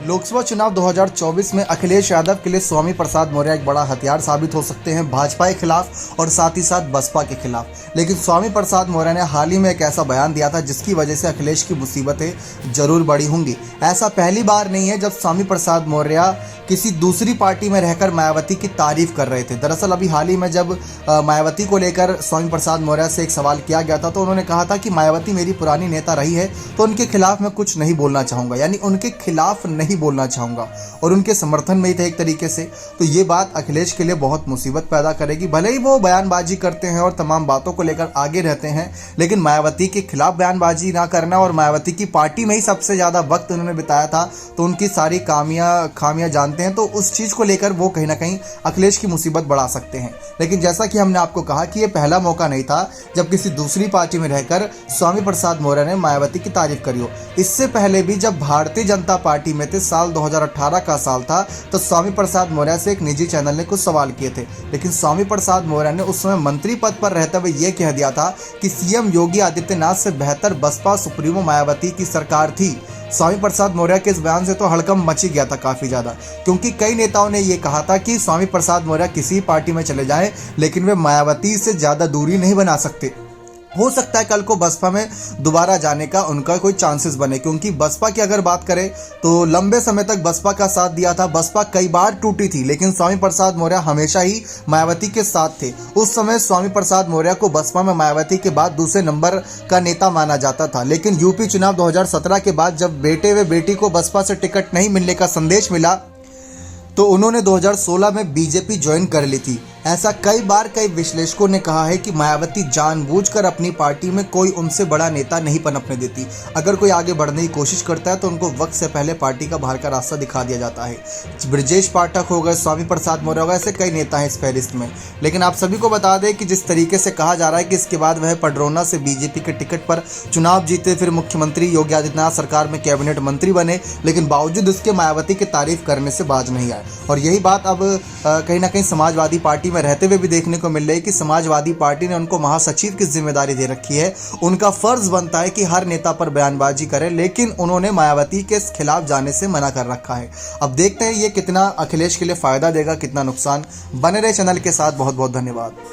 लोकसभा चुनाव 2024 में अखिलेश यादव के लिए स्वामी प्रसाद मौर्य एक बड़ा हथियार साबित हो सकते हैं भाजपा के खिलाफ और साथ ही साथ बसपा के खिलाफ। लेकिन स्वामी प्रसाद मौर्य ने हाल ही में एक ऐसा बयान दिया था जिसकी वजह से अखिलेश की मुसीबतें जरूर बढ़ी होंगी। ऐसा पहली बार नहीं है जब स्वामी प्रसाद मौर्य किसी दूसरी पार्टी में रहकर मायावती की तारीफ कर रहे थे। दरअसल अभी हाल ही में जब मायावती को लेकर स्वामी प्रसाद मौर्य से एक सवाल किया गया था तो उन्होंने कहा था कि मायावती मेरी पुरानी नेता रही है तो उनके खिलाफ मैं कुछ नहीं बोलना चाहूँगा, यानी उनके खिलाफ नहीं बोलना चाहूँगा और उनके समर्थन में ही थे एक तरीके से। तो ये बात अखिलेश के लिए बहुत मुसीबत पैदा करेगी। भले ही वो बयानबाजी करते हैं और तमाम बातों को लेकर आगे रहते हैं, लेकिन मायावती के खिलाफ बयानबाजी ना करना और मायावती की पार्टी में ही सबसे ज़्यादा वक्त उन्होंने बिताया था तो उनकी सारी खामियां जानते हैं, तो उस चीज़ को लेकर वो कहीं ना कहीं अखिलेश की मुसीबत बढ़ा सकते हैं। लेकिन जैसा कि हमने आपको कहा कि ये पहला मौका नहीं था जब किसी दूसरी पार्टी में रहकर स्वामी प्रसाद मौर्य ने मायावती की तारीफ करी हो। इससे पहले भी जब भारतीय जनता पार्टी में थे, साल 2018 का साल था, तो स्वामी प्रसाद मौर्य से एक निजी चैनल ने कुछ सवाल किए थे, लेकिन स्वामी प्रसाद मौर्य ने उस समय मंत्री पद पर रहते हुए यह कह दिया था कि सीएम योगी आदित्यनाथ से बेहतर बसपा सुप्रीमो मायावती की सरकार थी। स्वामी प्रसाद मौर्य के इस बयान से तो हड़कंप मची गया था काफ़ी ज़्यादा, क्योंकि कई नेताओं ने ये कहा था कि स्वामी प्रसाद मौर्य किसी पार्टी में चले जाएं लेकिन वे मायावती से ज़्यादा दूरी नहीं बना सकते। हो सकता है कल को बसपा में दोबारा जाने का उनका कोई चांसेस बने, क्योंकि बसपा की अगर बात करें तो लंबे समय तक बसपा का साथ दिया था। बसपा कई बार टूटी थी लेकिन स्वामी प्रसाद मौर्य हमेशा ही मायावती के साथ थे। उस समय स्वामी प्रसाद मौर्य को बसपा में मायावती के बाद दूसरे नंबर का नेता माना जाता था, लेकिन यूपी चुनाव 2017 के बाद जब बेटे व बेटी को बसपा से टिकट नहीं मिलने का संदेश मिला तो उन्होंने 2016 में बीजेपी ज्वाइन कर ली थी। ऐसा कई बार कई विश्लेषकों ने कहा है कि मायावती जानबूझकर अपनी पार्टी में कोई उनसे बड़ा नेता नहीं पनपने देती। अगर कोई आगे बढ़ने की कोशिश करता है तो उनको वक्त से पहले पार्टी का बाहर का रास्ता दिखा दिया जाता है। ब्रजेश पाठक हो गए, स्वामी प्रसाद मौर्य हो गए, ऐसे कई नेता हैं इस फहरिस्त में। लेकिन आप सभी को बता दें कि जिस तरीके से कहा जा रहा है कि इसके बाद वह पडरौना से बीजेपी के टिकट पर चुनाव जीते, फिर मुख्यमंत्री योगी आदित्यनाथ सरकार में कैबिनेट मंत्री बने, लेकिन बावजूद इसके मायावती की तारीफ करने से बाज नहीं आए। और यही बात अब कहीं ना कहीं समाजवादी पार्टी में रहते हुए भी देखने को मिल रही है कि समाजवादी पार्टी ने उनको महासचिव की जिम्मेदारी दे रखी है। उनका फर्ज बनता है कि हर नेता पर बयानबाजी करें, लेकिन उन्होंने मायावती के खिलाफ जाने से मना कर रखा है। अब देखते हैं ये कितना अखिलेश के लिए फायदा देगा, कितना नुकसान। बने रहे चैनल के साथ। बहुत बहुत धन्यवाद।